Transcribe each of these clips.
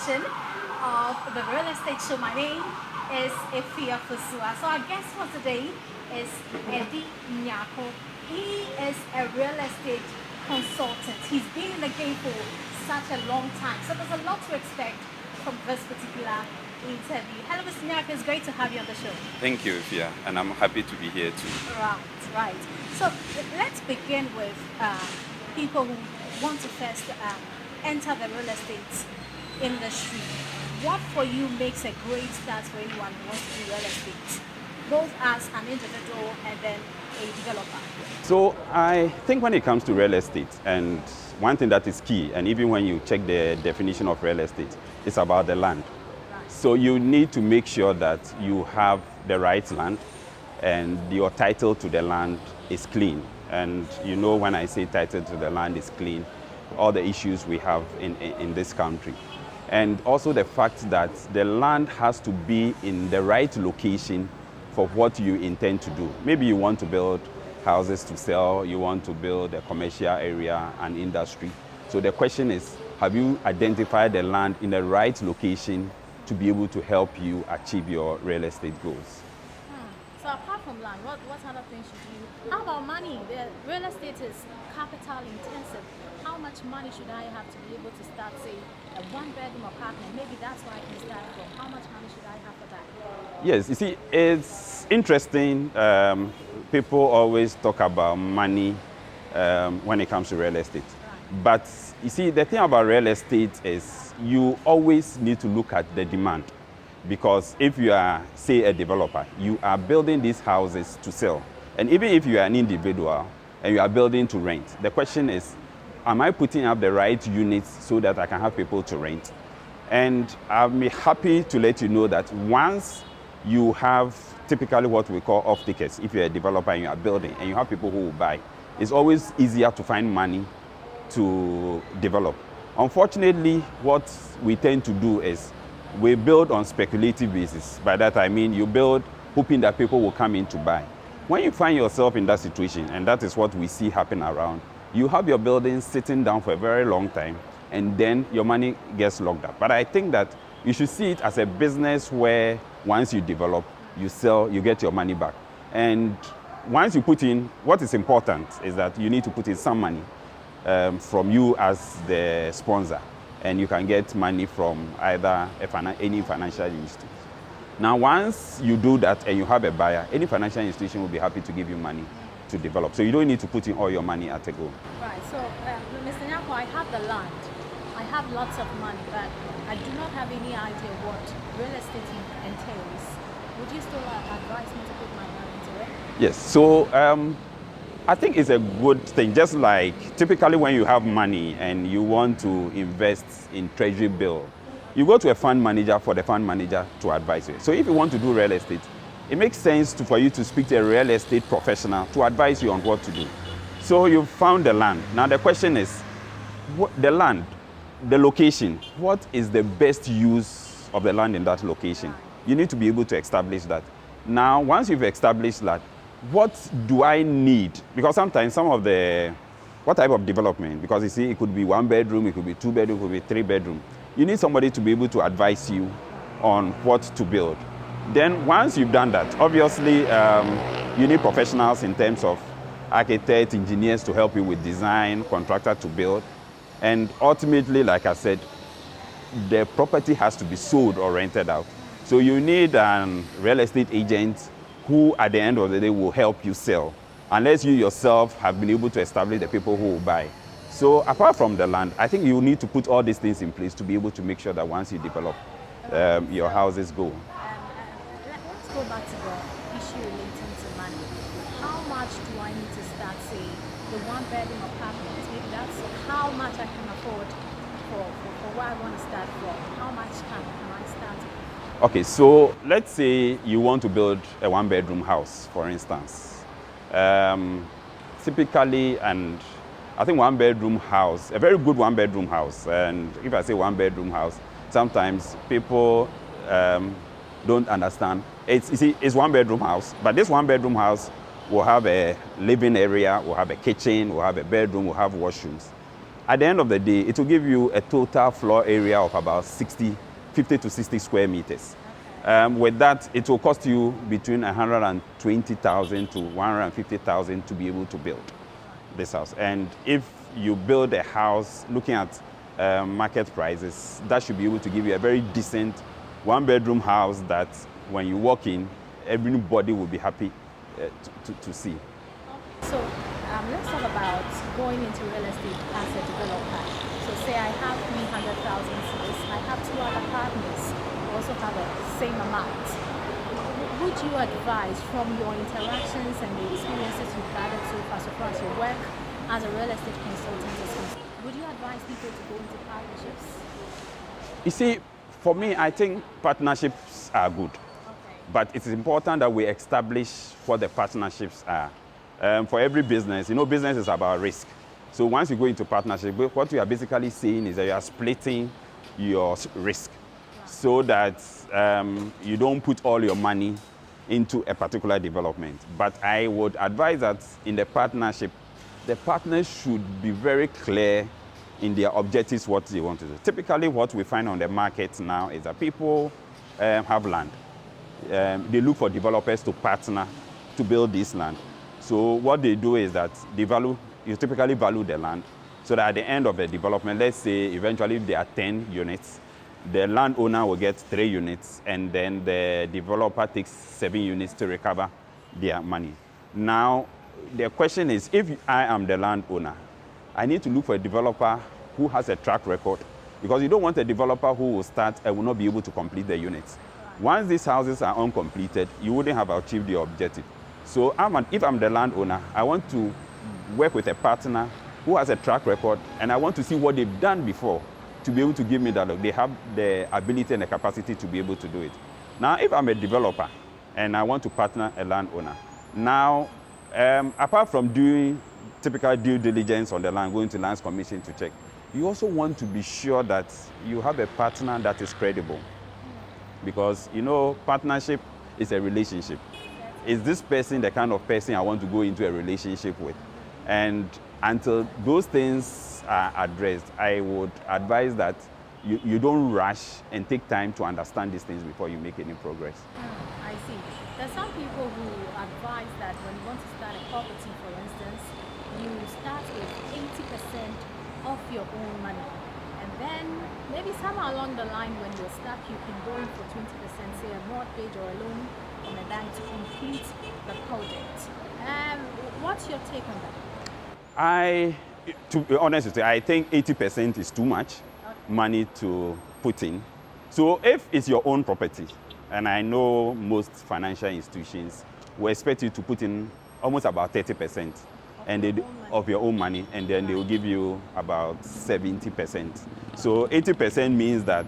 edition of the Real Estate Show. My name is Efia Fusua. So our guest for today is Eddie Nyako. He is a real estate consultant. He's been in the game for such a long time. So there's a lot to expect from this particular interview. Hello, Mr. Nyako. It's great to have you on the show. Thank you, Fia, and I'm happy to be here too. Right. So let's begin with people who want to first enter the real estate industry. What for you makes a great start for anyone who wants to do real estate, both as an individual and then a developer? So I think when it comes to real estate, and one thing that is key, and even when you check the definition of real estate, it's about the land. Right. So you need to make sure that you have the right land and your title to the land is clean. And you know, when I say title to the land is clean, all the issues we have in this country. And also the fact that the land has to be in the right location for what you intend to do. Maybe you want to build houses to sell, you want to build a commercial area, an industry. So the question is, have you identified the land in the right location to be able to help you achieve your real estate goals? So apart from land, what other things should you? How about money? The real estate is capital intensive. How much money should I have to be able to start, say, a one-bedroom apartment? Maybe that's where I can start from. How much money should I have for that? Yes, you see, it's interesting. People always talk about money when it comes to real estate. Right. But you see, the thing about real estate is you always need to look at the demand. Because if you are, say, a developer, you are building these houses to sell. And even if you are an individual and you are building to rent, the question is, am I putting up the right units so that I can have people to rent? And I'm happy to let you know that once you have typically what we call off-takers, if you're a developer and you are building and you have people who will buy, it's always easier to find money to develop. Unfortunately, what we tend to do is we build on speculative basis. By that I mean you build hoping that people will come in to buy. When you find yourself in that situation, and that is what we see happen around, you have your building sitting down for a very long time, and then your money gets locked up. But I think that you should see it as a business where once you develop, you sell, you get your money back. And once you put in, what is important is that you need to put in some money from you as the sponsor. And you can get money from either any financial institution. Now, once you do that and you have a buyer, any financial institution will be happy to give you money to develop. So you don't need to put in all your money at a go. Right. So, Mr. Nyako, I have the land. I have lots of money, but I do not have any idea what real estate entails. Would you still advise me to put my money into it? Yes. So I think it's a good thing. Just like typically when you have money and you want to invest in treasury bill, you go to a fund manager for the fund manager to advise you. So if you want to do real estate, it makes sense for you to speak to a real estate professional to advise you on what to do. So you found the land. Now the question is, the land, the location, what is the best use of the land in that location? You need to be able to establish that. Now, once you've established that, what do I need? Because sometimes what type of development? Because you see, it could be 1 bedroom, it could be 2 bedroom, it could be 3 bedroom. You need somebody to be able to advise you on what to build. Then once you've done that, obviously you need professionals in terms of architects, engineers to help you with design, contractor to build. And ultimately, like I said, the property has to be sold or rented out. So you need a real estate agent who at the end of the day will help you sell, unless you yourself have been able to establish the people who will buy. So apart from the land, I think you need to put all these things in place to be able to make sure that once you develop, your houses go. Let's go back to the issue relating to money. How much do I need to start, say, the 1-bedroom apartment? Maybe that's how much I can afford for what I want to start from. How much can I start with? Okay, so let's say you want to build a 1-bedroom house, for instance. Typically, and I think 1-bedroom house, a very good 1-bedroom house, and if I say 1-bedroom house, sometimes people don't understand. You see, it's 1-bedroom house, but this 1-bedroom house will have a living area, will have a kitchen, will have a bedroom, will have washrooms. At the end of the day, it will give you a total floor area of about 50 to 60 square meters. With that, it will cost you between 120,000 to 150,000 to be able to build this house. And if you build a house looking at market prices, that should be able to give you a very decent one-bedroom house that when you walk in, everybody will be happy to see. So let's talk about going into real estate as a developer. So say I have 300,000 space, I have two other partners who also have the same amount. Would you advise from your interactions and the experiences you've gathered so far as your work as a real estate consultant is concerned, would you advise people to go into partnerships? You see, for me, I think partnerships are good. But it's important that we establish what the partnerships are. For every business, business is about risk. So once you go into partnership, what you are basically saying is that you are splitting your risk so that you don't put all your money into a particular development. But I would advise that in the partnership, the partners should be very clear in their objectives, what they want to do. Typically, what we find on the market now is that people have land. They look for developers to partner to build this land. So what they do is that you typically value the land so that at the end of the development, let's say eventually if there are 10 units, the landowner will get 3 units and then the developer takes 7 units to recover their money. Now, the question is, if I am the landowner, I need to look for a developer who has a track record, because you don't want a developer who will start and will not be able to complete the units. Once these houses are uncompleted, you wouldn't have achieved your objective. So if I'm the landowner, I want to work with a partner who has a track record, and I want to see what they've done before to be able to give me that look. They have the ability and the capacity to be able to do it. Now, if I'm a developer and I want to partner a landowner, now, apart from doing typical due diligence on the land, going to lands commission to check, you also want to be sure that you have a partner that is credible. Because, partnership is a relationship. Is this person the kind of person I want to go into a relationship with? And until those things are addressed, I would advise that you don't rush and take time to understand these things before you make any progress. I see. There's some people who advise that when you want to start a property, for instance, you start with 80% of your own money. And then maybe somewhere along the line when you're stuck, you can go in for 20%, say a mortgage or a loan from a bank to complete the project. What's your take on that? To be honest with you, I think 80% is too much money to put in. So if it's your own property, and I know most financial institutions will expect you to put in almost about 30% of your own money, and then they will give you about 70%. So 80% means that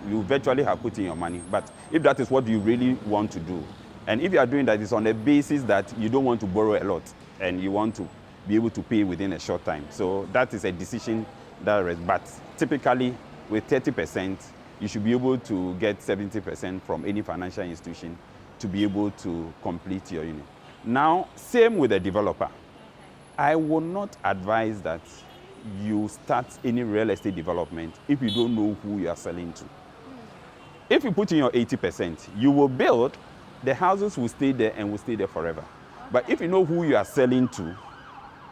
you virtually have put in your money. But if that is what you really want to do, and if you are doing that, it's on the basis that you don't want to borrow a lot and you want to be able to pay within a short time. So that is a decision that rests. But typically with 30%, you should be able to get 70% from any financial institution to be able to complete your unit. Now, same with the developer. I will not advise that you start any real estate development if you don't know who you are selling to. If you put in your 80%, you will build, the houses will stay there and will stay there forever. But if you know who you are selling to,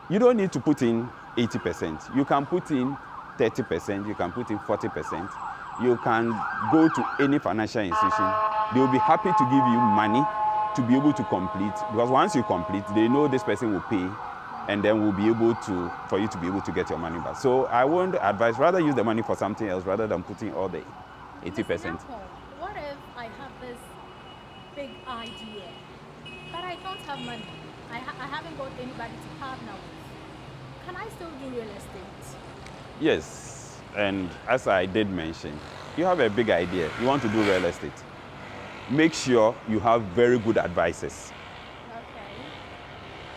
you don't need to put in 80%. You can put in 30%, you can put in 40%. You can go to any financial institution. They will be happy to give you money to be able to complete, because once you complete, they know this person will pay, and then will be able to, for you to be able to get your money back. So I won't advise, rather use the money for something else rather than putting all the 80%. What if I have this big idea, but I don't have money? I haven't got anybody to partner with. Can I still do real estate? Yes, and as I did mention, you have a big idea, you want to do real estate. Make sure you have very good advisors.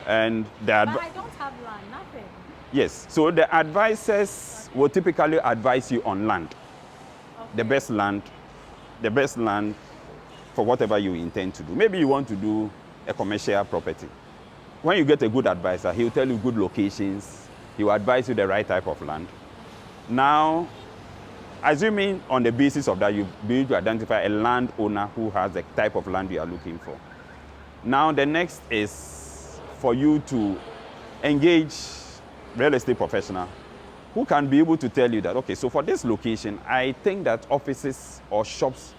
And but I don't have land, nothing. Yes, so the advisors will typically advise you on land. The best land for whatever you intend to do. Maybe you want to do a commercial property. When you get a good advisor, he'll tell you good locations, he will advise you the right type of land, Now, assuming on the basis of that, you be able to identify a landowner who has the type of land you are looking for. Now, the next is for you to engage real estate professional who can be able to tell you that, okay, so for this location, I think that offices or shops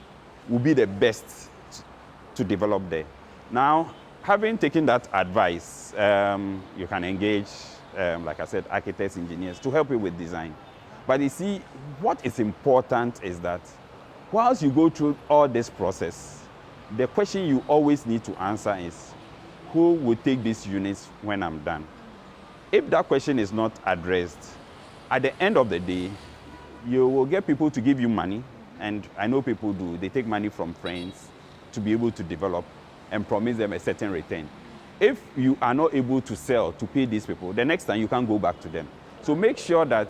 will be the best to develop there. Now, having taken that advice, you can engage, like I said, architects, engineers to help you with design. But you see, what is important is that whilst you go through all this process, the question you always need to answer is, who will take these units when I'm done? If that question is not addressed, at the end of the day, you will get people to give you money, and I know people do. They take money from friends to be able to develop and promise them a certain return. If you are not able to sell to pay these people, the next time you can't go back to them. So make sure that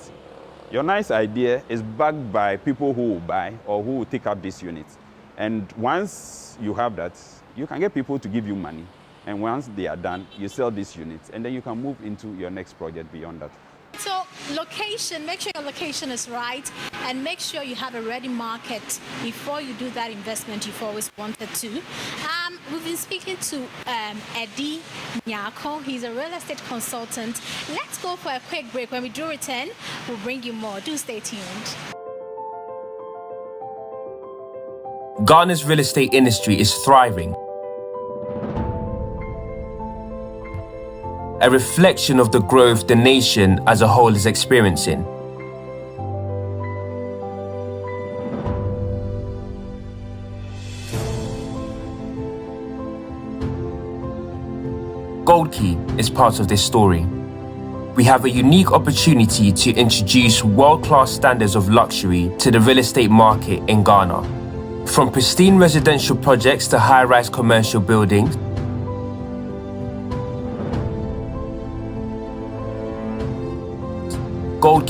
your nice idea is backed by people who will buy or who will take up these units. And once you have that, you can get people to give you money. And once they are done, you sell these units, and then you can move into your next project beyond that. So location, make sure your location is right, and make sure you have a ready market before you do that investment you've always wanted to. We've been speaking to Eddie Nyako. He's a real estate consultant. Let's go for a quick break. When we do return, we'll bring you more. Do stay tuned. Ghana's real estate industry is thriving, a reflection of the growth the nation as a whole is experiencing. Gold Key is part of this story. We have a unique opportunity to introduce world-class standards of luxury to the real estate market in Ghana. From pristine residential projects to high-rise commercial buildings, Gold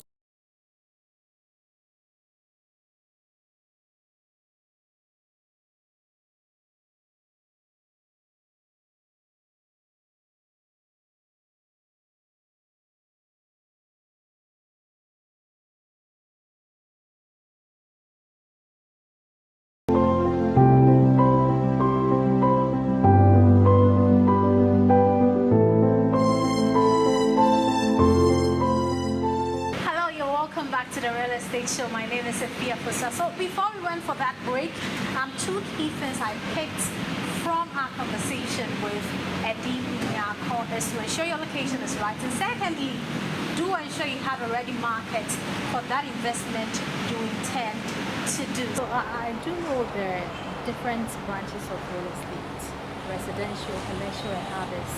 Show. My name is Sophia Fosa. So before we went for that break, two key things I picked from our conversation with Eddie Nyako is to ensure your location is right, and secondly, do ensure you have a ready market for that investment you intend to do. So I do know there are different branches of real estate, residential, commercial, and others.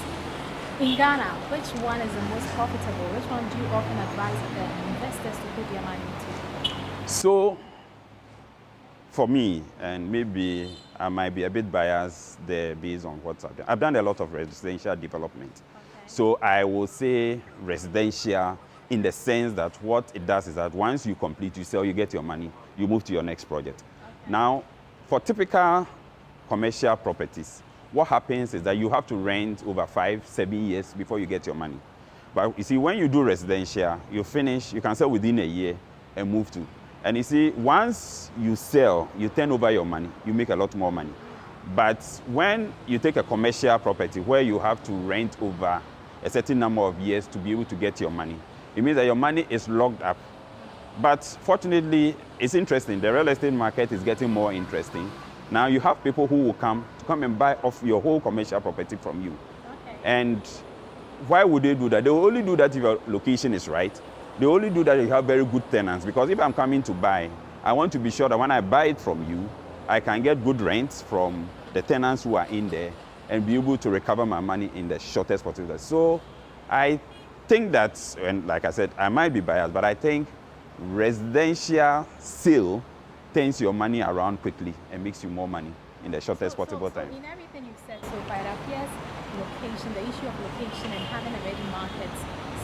In Ghana, which one is the most profitable? Which one do you often advise the investors to put their money into? So, for me, and maybe I might be a bit biased there based on what's happening. I've done a lot of residential development. Okay. So I will say residential in the sense that what it does is that once you complete, you sell, you get your money, you move to your next project. Okay. Now, for typical commercial properties, what happens is that you have to rent over 5-7 years before you get your money. But you see, when you do residential, you finish, you can sell within a year and move to. And you see, once you sell, you turn over your money, you make a lot more money. But when you take a commercial property where you have to rent over a certain number of years to be able to get your money, it means that your money is locked up. But fortunately, it's interesting. The real estate market is getting more interesting. Now you have people who will come and buy off your whole commercial property from you. Okay. And why would they do that? They will only do that if your location is right. They only do that if you have very good tenants. Because if I'm coming to buy, I want to be sure that when I buy it from you, I can get good rents from the tenants who are in there and be able to recover my money in the shortest possible. So I think that, and like I said, I might be biased, but I think residential sale turns your money around quickly and makes you more money in the shortest possible time. So in everything you've said so far, it appears location, the issue of location and having a ready market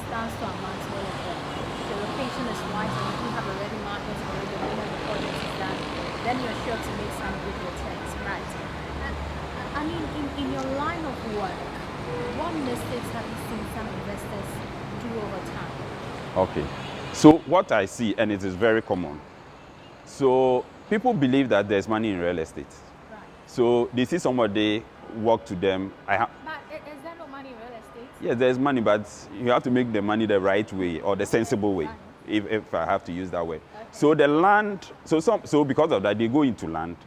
stands to amount to all of them. The location is right and you do have a ready market for the beginning of the project is done, then you're sure to make some good returns, right? I mean, in your line of work, what mistakes have you seen some investors do over time? Okay. So what I see, and it is very common, so people believe that there's money in real estate. Right. So they see somebody walk to them. But is there no money in real estate? Yes, there's money, but you have to make the money the right way or the sensible way, Right. if I have to use that word. So the land, so because of that, they go into land,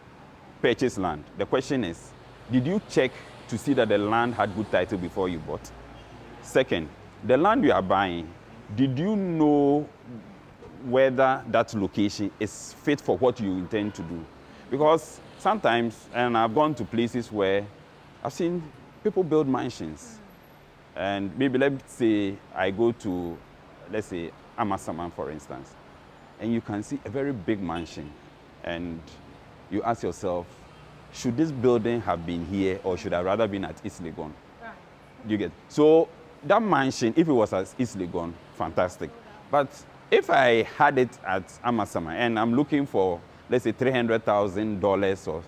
purchase land. The question is, did you check to see that the land had good title before you bought? Second, the land you are buying, did you know whether that location is fit for what you intend to do? Because sometimes, and I've gone to places where I've seen people build mansions. And maybe let's say I go to, let's say, Amasaman, for instance, and you can see a very big mansion. And you ask yourself, should this building have been here or should I rather been at East Legon? Right. You get? So that mansion, if it was at East Legon, fantastic. But if I had it at Amasaman and I'm looking for, let's say, $300,000, or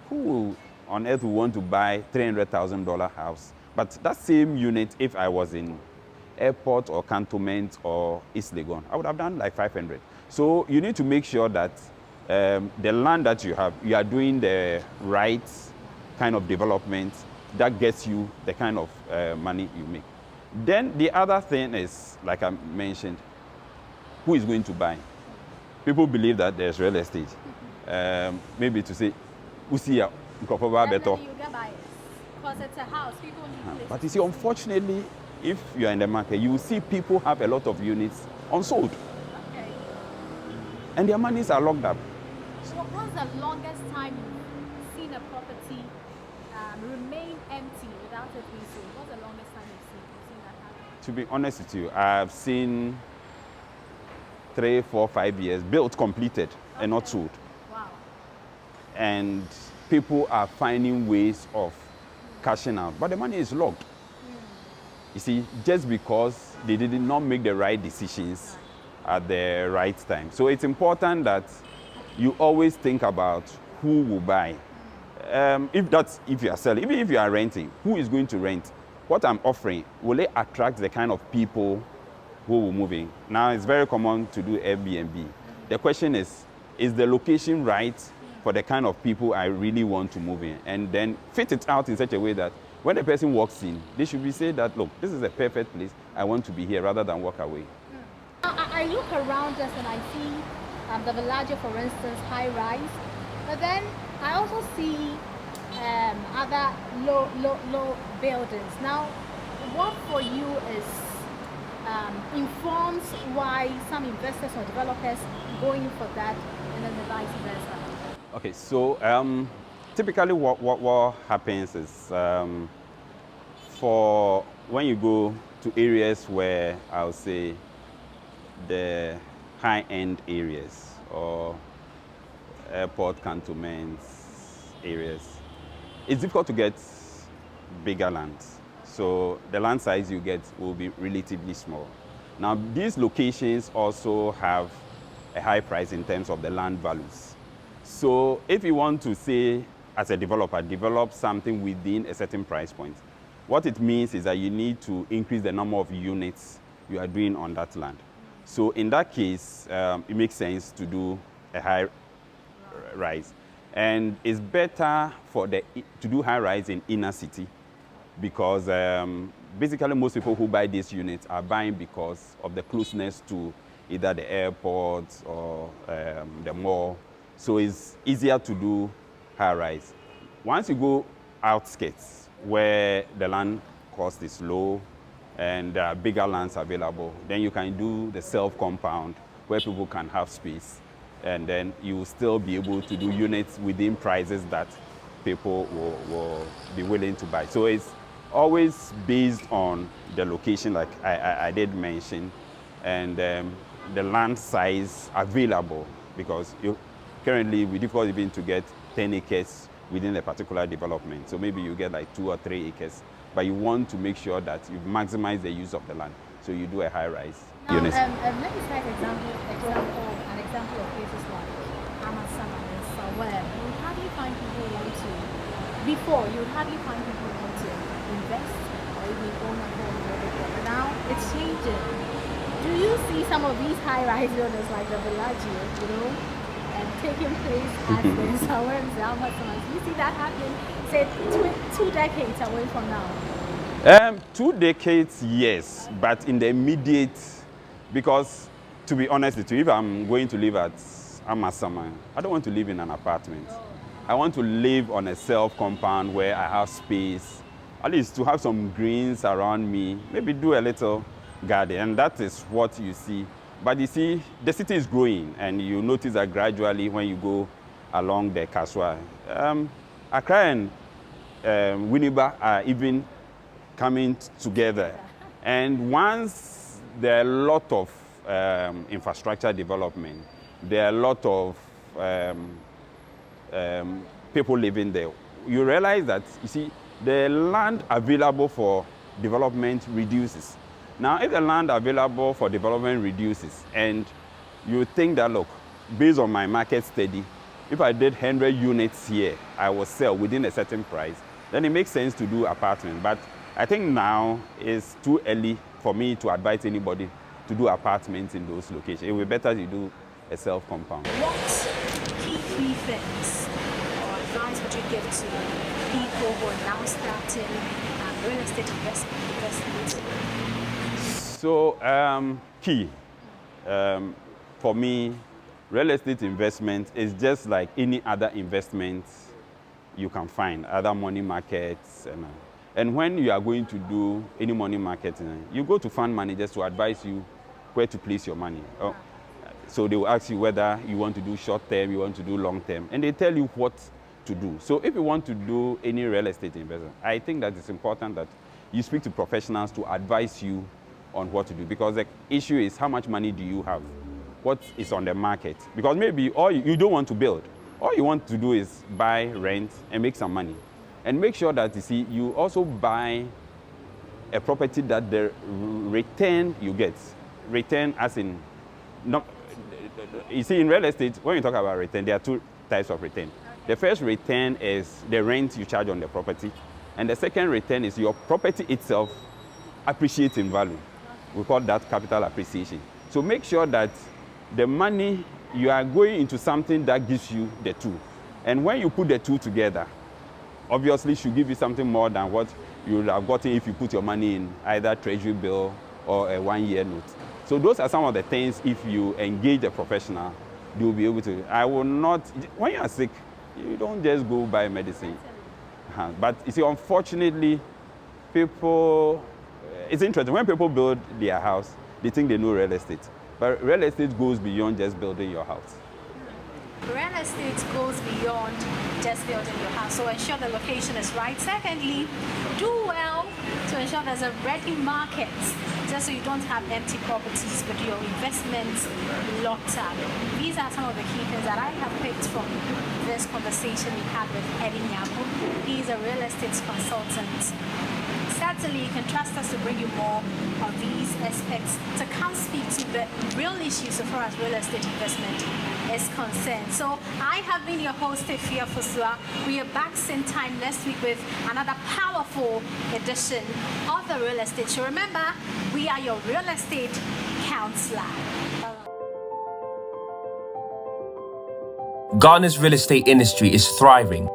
who on earth would want to buy $300,000 house? But that same unit, if I was in Airport or Cantonment or East Legon, I would have done like 500. So you need to make sure that the land that you have, you are doing the right kind of development that gets you the kind of money you make. Then the other thing is, like I mentioned, who is going to buy? People believe that there's real estate. Maybe to say, who see a better. You get buyers. Because it's a house, people need places. But you see, unfortunately, if you are in the market, you will see people have a lot of units unsold. Okay. And their monies are locked up. So what's the longest time you've seen a property remain empty without it being sold? What's the longest time you've seen that happen? To be honest with you, I've seen 3, 4, 5 years built, completed, and not sold. Wow. And people are finding ways of cashing out, but the money is locked. You see, just because they did not make the right decisions at the right time. So it's important that you always think about who will buy. If you are selling, even if you are renting, who is going to rent? What I'm offering, will it attract the kind of people who will move in? Now, it's very common to do Airbnb. The question is the location right for the kind of people I really want to move in? And then fit it out in such a way that when the person walks in, they should be saying that, look, this is a perfect place. I want to be here rather than walk away. I look around us and I see the Villaggio, for instance, high rise. But then I also see other low buildings. Now, what for you is informs why some investors or developers going for that and then the vice versa? Okay, so typically what happens is for when you go to areas where I'll say the high-end areas or airport cantonments areas, it's difficult to get bigger lands. So the land size you get will be relatively small. Now, these locations also have a high price in terms of the land values. So if you want to say, as a developer, develop something within a certain price point, what it means is that you need to increase the number of units you are doing on that land. So in that case, it makes sense to do a high rise. And it's better to do high rise in inner city because basically most people who buy these units are buying because of the closeness to either the airport or the mall. So it's easier to do high rise. Once you go outskirts where the land cost is low and there are bigger lands available, then you can do the self-compound where people can have space. And then you will still be able to do units within prices that people will be willing to buy. So it's always based on the location, like I did mention, and the land size available, because currently we difficult even to get 10 acres within a particular development. So maybe you get like 2 or 3 acres, but you want to make sure that you maximize the use of the land. So you do a high-rise unit. Let me cite an example of places like Amasaman and Saweb. You would hardly find people who want to, before, you would hardly find people who want to invest or even own a home. But now it's changing. Do you see some of these high-rise buildings like the Bellagio, and taking place at the somewhere in Zalma? Do you see that happening, say, 2 decades away from now? 2 decades, yes, but in the immediate, because to be honest with you, if I'm going to live at Amasama, I don't want to live in an apartment. I want to live on a self-compound where I have space, at least to have some greens around me, maybe do a little garden, and that is what you see. But you see, the city is growing, and you notice that gradually when you go along the Kaswa. Accra and Winneba are even coming together. And once there are a lot of infrastructure development, there are a lot of people living there, you realize that, you see, the land available for development reduces. Now, if the land available for development reduces, and you think that, look, based on my market study, if I did 100 units here, I will sell within a certain price, then it makes sense to do apartment. But I think now it's too early for me to advise anybody to do apartments in those locations. It will be better to do a self-compound. What key 3 things or advice would you give to people who are now starting real estate investment? So, key for me, real estate investment is just like any other investment you can find, other money markets. And when you are going to do any money market, you go to fund managers to advise you where to place your money. So they will ask you whether you want to do short term, you want to do long term, and they tell you what to do. So if you want to do any real estate investment, I think that it's important that you speak to professionals to advise you on what to do, because the issue is how much money do you have, what is on the market, because maybe you don't want to build. All you want to do is buy, rent, and make some money. And make sure that, you see, you also buy a property that the return you get, return as in, not, you see, in real estate, when you talk about return, there are 2 types of return. The first return is the rent you charge on the property, and the second return is your property itself appreciates in value. We call that capital appreciation. So make sure that the money, you are going into something that gives you the 2. And when you put the 2 together, obviously should give you something more than what you would have gotten if you put your money in either treasury bill or a 1-year note. So those are some of the things, if you engage a professional, you'll be able to. I will not, when you are sick, you don't just go buy medicine. But you see, unfortunately, people, it's interesting, when people build their house, they think they know real estate. But real estate goes beyond just building your house. Real estate goes beyond just building your house, so ensure the location is right. Secondly, do well to ensure there's a ready market, just so you don't have empty properties but your investments locked up. These are some of the key things that I have picked from this conversation we had with Eddie Nyako. He's a real estate consultant. Certainly, you can trust us to bring you more of these aspects, to come speak to the real issues as far as real estate investment is concerned. So I have been your host, Efia Fosua. We are back same time next week with another powerful edition of the Real Estate Show. Remember, we are your real estate counselor. Ghana's real estate industry is thriving,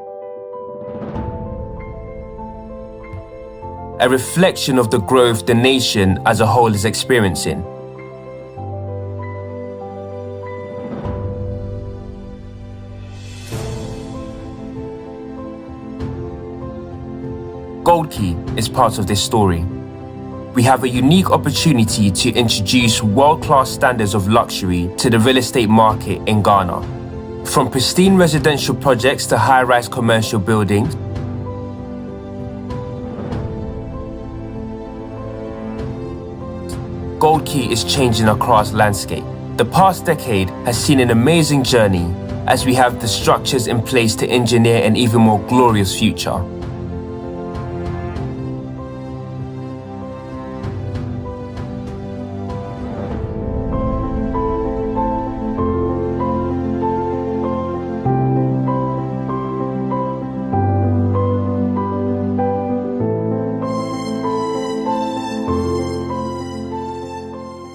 a reflection of the growth the nation as a whole is experiencing. Gold Key is part of this story. We have a unique opportunity to introduce world-class standards of luxury to the real estate market in Ghana. From pristine residential projects to high-rise commercial buildings, Gold Key is changing Accra's landscape. The past decade has seen an amazing journey as we have the structures in place to engineer an even more glorious future.